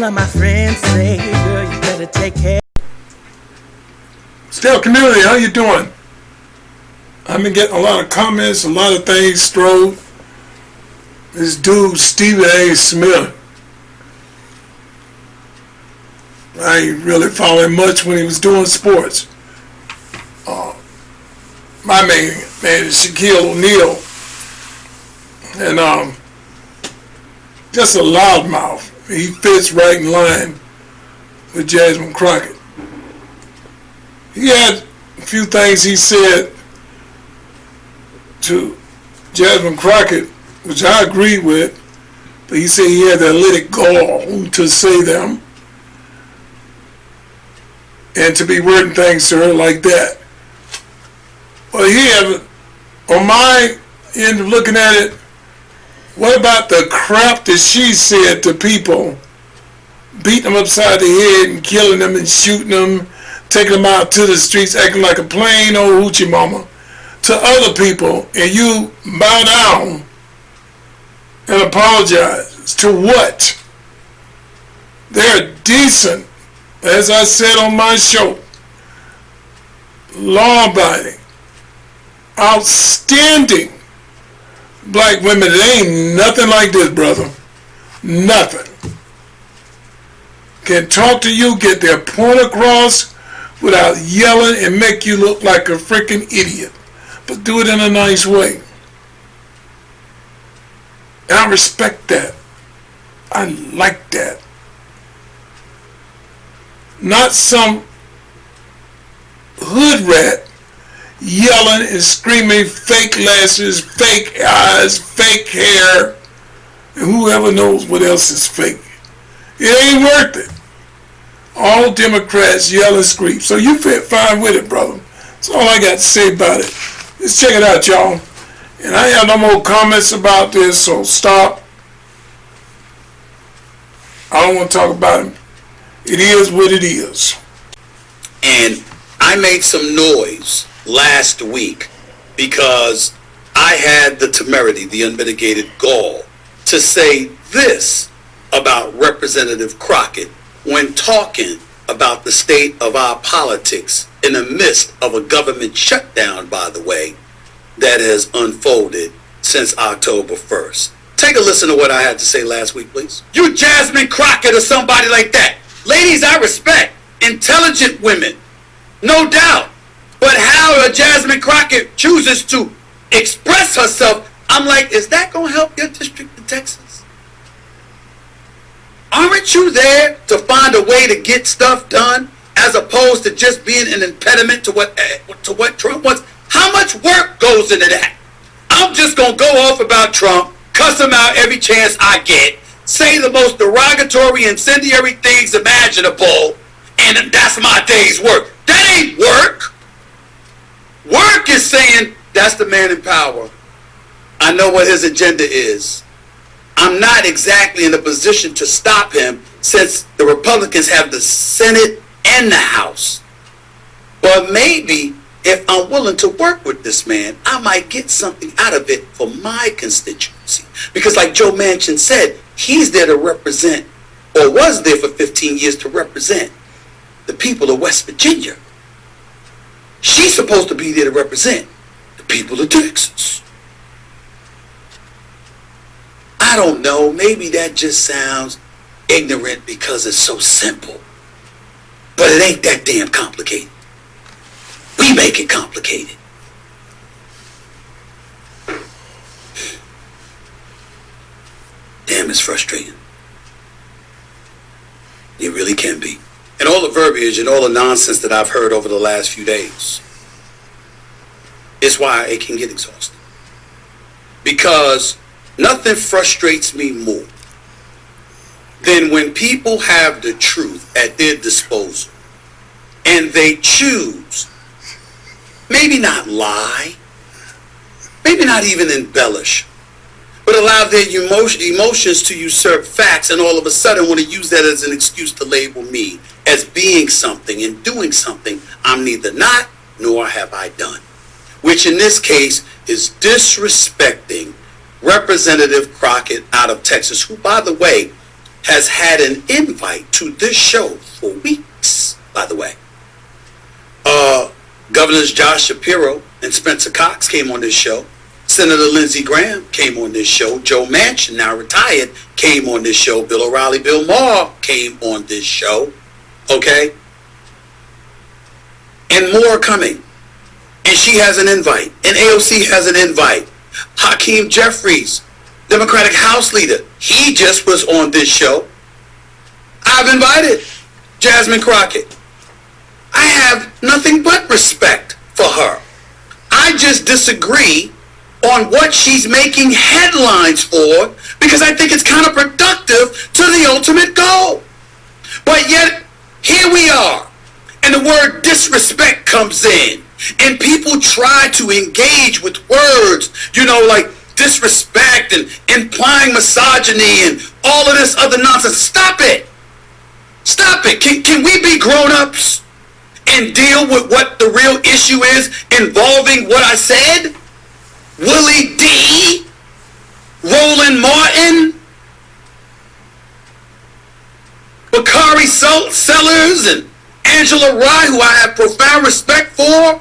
of my friends say, girl, you better take care. Still community, how you doing? I've been getting a lot of comments, a lot of things thrown. This dude, Stephen A. Smith, I ain't really following much when he was doing sports. My main man is Shaquille O'Neal, and just a loudmouth. He fits right in line with Jasmine Crockett. He had a few things he said to Jasmine Crockett, which I agree with, but he said he had to let it go to say them and to be wording things to her like that. Well, he had, on my end of looking at it, what about the crap that she said to people, beating them upside the head and killing them and shooting them, taking them out to the streets, acting like a plain old hoochie mama to other people, and you bow down and apologize to what? They're decent, as I said on my show, law-abiding, outstanding black women. It ain't nothing like this, brother. Nothing. Can talk to you, get their point across without yelling and make you look like a freaking idiot, but do it in a nice way. And I respect that. I like that. Not some hood rat yelling and screaming, fake lashes, fake eyes, fake hair, and whoever knows what else is fake. It ain't worth it. All Democrats yell and scream. So you fit fine with it, brother. That's all I got to say about it. Let's check it out, y'all. And I have no more comments about this, so stop. I don't want to talk about it. It is what it is. And I made some noise last week because I had the temerity, the unmitigated gall, to say this about Representative Crockett when talking about the state of our politics in the midst of a government shutdown, by the way, that has unfolded since October 1st. Take a listen to what I had to say last week, please. You Jasmine Crockett or somebody like that. Ladies I respect, intelligent women, no doubt. But how Jasmine Crockett chooses to express herself, I'm like, is that going to help your district in Texas? Aren't you there to find a way to get stuff done as opposed to just being an impediment to what Trump wants? How much work goes into that? I'm just going to go off about Trump, cuss him out every chance I get, say the most derogatory, incendiary things imaginable, and that's my day's work. That ain't work. Work is saying, that's the man in power. I know what his agenda is. I'm not exactly in a position to stop him since the Republicans have the Senate and the House. But maybe if I'm willing to work with this man, I might get something out of it for my constituency. Because like Joe Manchin said, he's there to represent, or was there for 15 years to represent, the people of West Virginia. She's supposed to be there to represent the people of Texas. I don't know, maybe that just sounds ignorant because it's so simple. But it ain't that damn complicated. We make it complicated. Damn, it's frustrating. It really can be. And all the verbiage and all the nonsense that I've heard over the last few days is why it can get exhausting. Because nothing frustrates me more than when people have the truth at their disposal and they choose, maybe not lie, maybe not even embellish, but allow their emotions to usurp facts, and all of a sudden want to use that as an excuse to label me as being something and doing something I'm neither not nor have I done, which in this case is disrespecting Representative Crockett out of Texas, who, by the way, has had an invite to this show for weeks, by the way. Governors Josh Shapiro and Spencer Cox came on this show. Senator Lindsey Graham came on this show. Joe Manchin, now retired, came on this show. Bill O'Reilly, Bill Maher came on this show. Okay? And more are coming. And she has an invite. And AOC has an invite. Hakeem Jeffries, Democratic House Leader, he just was on this show. I've invited Jasmine Crockett. I have nothing but respect for her. I just disagree on what she's making headlines for because I think it's counterproductive to the ultimate goal. But yet, here we are, and the word disrespect comes in, and people try to engage with words, like disrespect and implying misogyny and all of this other nonsense. Stop it. Stop it. Can we be grown-ups and deal with what the real issue is involving what I said? Willie D, Roland Martin, Bakari Sellers, and Angela Rye, who I have profound respect for.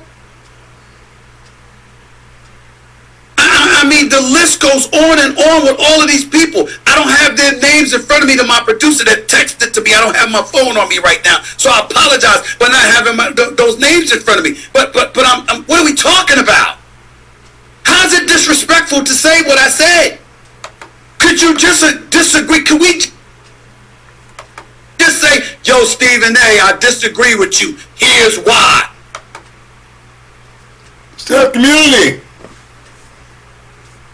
I mean, the list goes on and on with all of these people. I don't have their names in front of me. To my producer that texted to me, I don't have my phone on me right now, so I apologize for not having those names in front of me. But I'm what are we talking about? How's it disrespectful to say what I said? Could you just disagree? Could we just say, yo, Stephen A., I disagree with you. Here's why. Step community.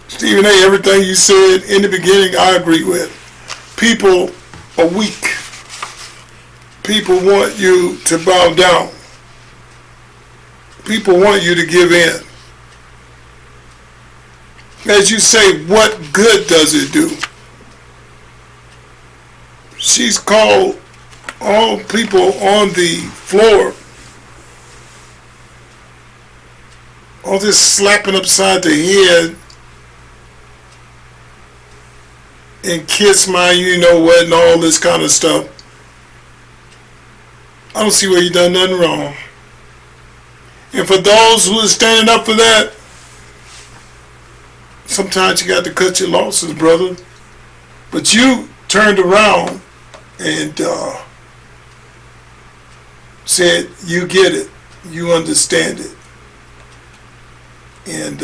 Stephen A., everything you said in the beginning, I agree with. People are weak. People want you to bow down. People want you to give in. As you say, what good does it do? She's called all people on the floor, all this slapping upside the head and kiss my you-know-what and all this kind of stuff. I don't see where you done nothing wrong. And for those who are standing up for that, sometimes you got to cut your losses, brother. But you turned around and said, you get it. You understand it. And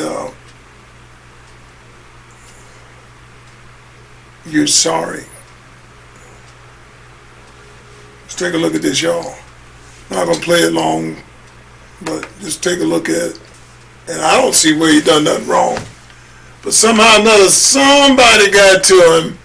you're sorry. Let's take a look at this, y'all. I'm not going to play it long, but just take a look at it. And I don't see where he done nothing wrong. But somehow or another, somebody got to him.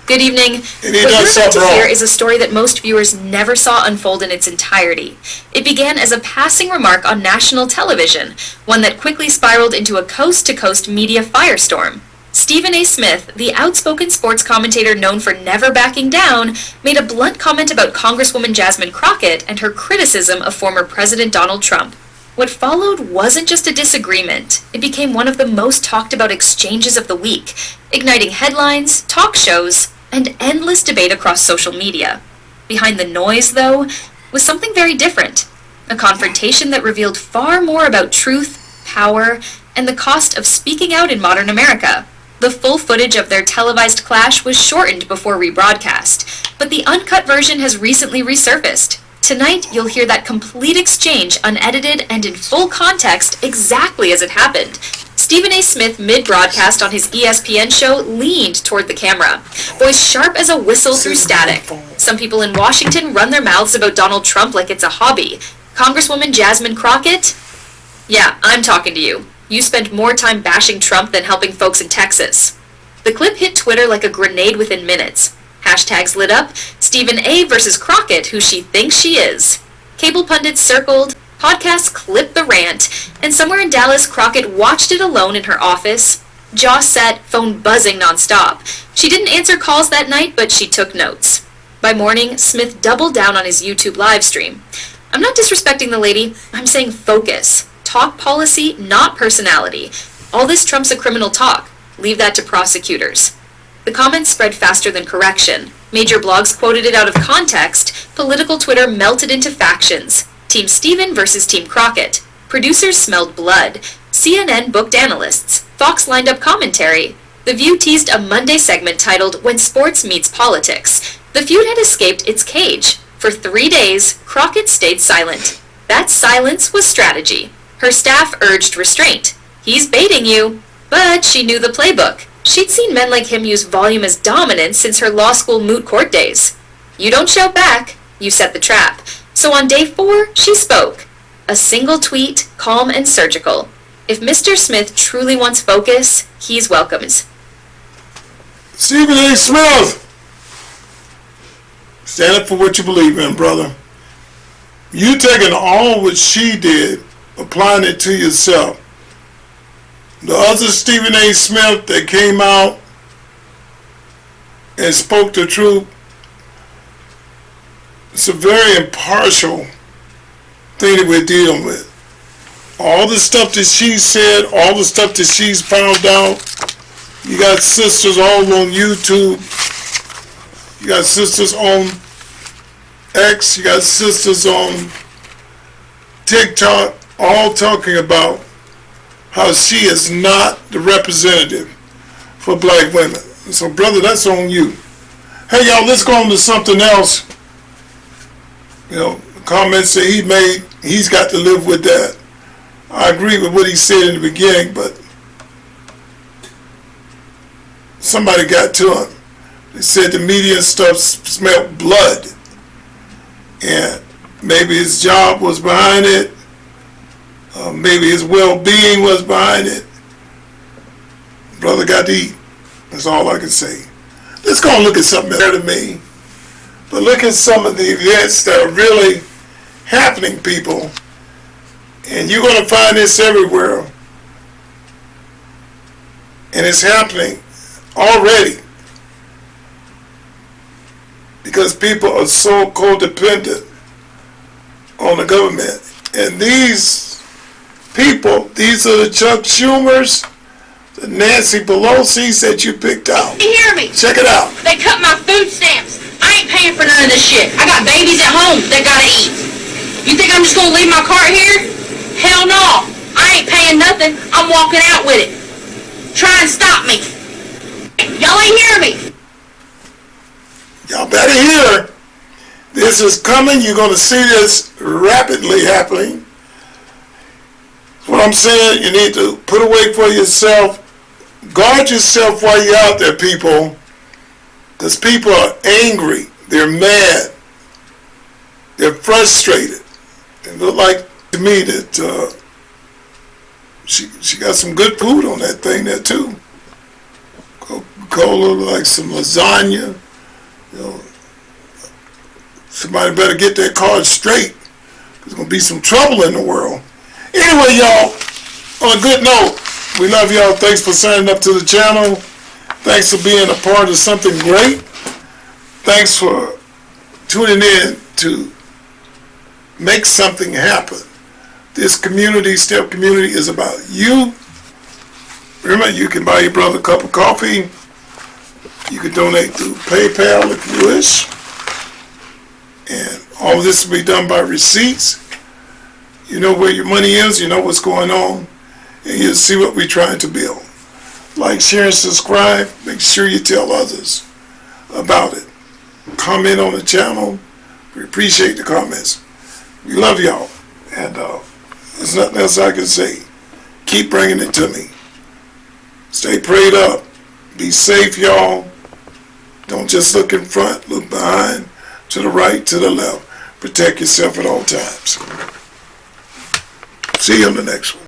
Good evening. And he what done you're about something to wrong. hear is a story that most viewers never saw unfold in its entirety. It began as a passing remark on national television, one that quickly spiraled into a coast-to-coast media firestorm. Stephen A. Smith, the outspoken sports commentator known for never backing down, made a blunt comment about Congresswoman Jasmine Crockett and her criticism of former President Donald Trump. What followed wasn't just a disagreement. It became one of the most talked about exchanges of the week, igniting headlines, talk shows, and endless debate across social media. Behind the noise, though, was something very different. A confrontation that revealed far more about truth, power, and the cost of speaking out in modern America. The full footage of their televised clash was shortened before rebroadcast, but the uncut version has recently resurfaced. Tonight, you'll hear that complete exchange unedited and in full context exactly as it happened. Stephen A. Smith, mid-broadcast on his ESPN show, leaned toward the camera, voice sharp as a whistle through static. Some people in Washington run their mouths about Donald Trump like it's a hobby. Congresswoman Jasmine Crockett? Yeah, I'm talking to you. You spend more time bashing Trump than helping folks in Texas. The clip hit Twitter like a grenade within minutes. Hashtags lit up, Stephen A. versus Crockett, who she thinks she is. Cable pundits circled, podcasts clipped the rant, and somewhere in Dallas, Crockett watched it alone in her office, jaw set, phone buzzing nonstop. She didn't answer calls that night, but she took notes. By morning, Smith doubled down on his YouTube live stream. I'm not disrespecting the lady, I'm saying focus. Talk policy, not personality. All this trumps a criminal talk. Leave that to prosecutors. The comments spread faster than correction. Major blogs quoted it out of context. Political Twitter melted into factions. Team Stephen versus Team Crockett. Producers smelled blood. CNN booked analysts. Fox lined up commentary. The View teased a Monday segment titled When Sports Meets Politics. The feud had escaped its cage. For 3 days, Crockett stayed silent. That silence was strategy. Her staff urged restraint. He's baiting you. But she knew the playbook. She'd seen men like him use volume as dominance since her law school moot court days. You don't shout back, you set the trap. So on day 4, she spoke. A single tweet, calm and surgical. If Mr. Smith truly wants focus, he's welcomed. Stephen A. Smith! Stand up for what you believe in, brother. You taking all what she did, applying it to yourself. The other Stephen A. Smith that came out and spoke the truth, it's a very impartial thing that we're dealing with. All the stuff that she said, all the stuff that she's found out, you got sisters all on YouTube, you got sisters on X, you got sisters on TikTok, all talking about how she is not the representative for black women. So, brother, that's on you. Hey, y'all, let's go on to something else. You know, the comments that he made, he's got to live with that. I agree with what he said in the beginning, but somebody got to him. They said the media and stuff smelled blood. And maybe his job was behind it. Maybe his well-being was behind it. Brother got to eat. That's all I can say. Let's go and look at something better to me. But look at some of the events that are really happening, people. And you're going to find this everywhere. And it's happening already. Because people are so codependent on the government. And these people, these are the Chuck Schumers, the Nancy Pelosi's that you picked out. You hear me? Check it out. They cut my food stamps. I ain't paying for none of this shit. I got babies at home that gotta eat. You think I'm just gonna leave my cart here? Hell no. I ain't paying nothing. I'm walking out with it. Try and stop me. Y'all ain't hear me. Y'all better hear. This is coming. You're going to see this rapidly happening. What I'm saying, you need to put away for yourself. Guard yourself while you're out there, people. Because people are angry. They're mad. They're frustrated. It look like to me that she got some good food on that thing there too. Coca-Cola, like some lasagna. You know, somebody better get that card straight. There's going to be some trouble in the world. Anyway, y'all, on a good note, we love y'all. Thanks for signing up to the channel. Thanks for being a part of something great. Thanks for tuning in to make something happen. This community, STEP community, is about you. Remember, you can buy your brother a cup of coffee. You can donate through PayPal if you wish. And all of this will be done by receipts. You know where your money is, you know what's going on, and you'll see what we're trying to build. Like, share, and subscribe. Make sure you tell others about it. Comment on the channel. We appreciate the comments. We love y'all. And there's nothing else I can say. Keep bringing it to me. Stay prayed up. Be safe, y'all. Don't just look in front. Look behind, to the right, to the left. Protect yourself at all times. See you on the next one.